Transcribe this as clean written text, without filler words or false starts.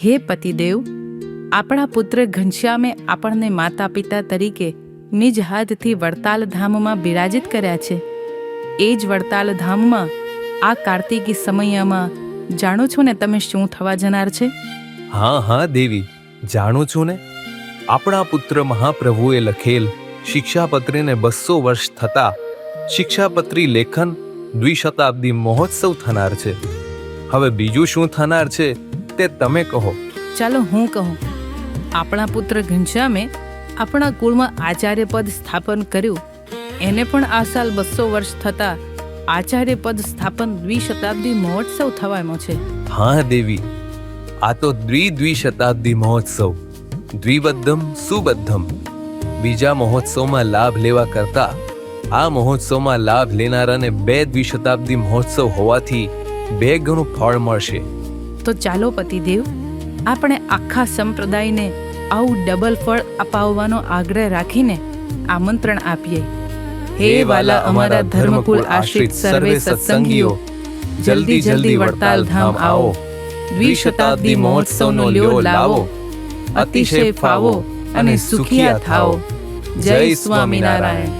હે પતિદેવ, આપણા પુત્ર ઘનશ્યામે આપણને માતા પિતા તરીકે નિજ હાથથી વડતાલ ધામમાં બિરાજિત કર્યા છે. એ જ વડતાલ ધામમાં આ કાર્તિકી સમયમાં જાણો છો ને તમે શું થવા જનાર છે? હા હા દેવી, જાણું છું ને. આપણા પુત્ર મહાપ્રભુએ લખેલ શિક્ષાપત્રીને 200 વર્ષ થતા શિક્ષાપત્રી લેખન દ્વિશતાબ્દી મહોત્સવ થનાર છે. હવે બીજું શું થનાર છે તે તમે કહો. ચાલો હું કહું. આપણા પુત્ર ઘનશ્યામે આપણા કુળમાં આચાર્ય પદ સ્થાપન કર્યું. એને પણ આ સાલ 200 વર્ષ થતા આચાર્ય પદ સ્થાપન દ્વિશતાબ્દી મહોત્સવ થવાનો છે. હા દેવી, આ તો દ્વિશતાબ્દી મહોત્સવ, દ્વિબદ્ધમ સુબદ્ધમ. બીજા મહોત્સવમાં લાભ લેવા કરતા આ મહોત્સવમાં લાભ લેનારાને 2 દ્વિશતાબ્દી મહોત્સવ હોવાથી 2 ગણું ફળ મળશે. તો ચાલો પતિદેવ, આપણે આખા સંપ્રદાયને આવું ડબલ ફળ અપાવવાનો આગ્રહ રાખીને આમંત્રણ આપીએ. હે વાલા અમારા ધર્મકુળ આશ્રિત સર્વે સત્સંગીઓ, જલ્દી જલ્દી વડતાલ ધામ આવો. દ્વિશતાબ્દી મહોત્સવનો લ્યો લાવો. અતિશય ફાવો અને સુખિયા થાઓ. જય સ્વામિનારાયણ.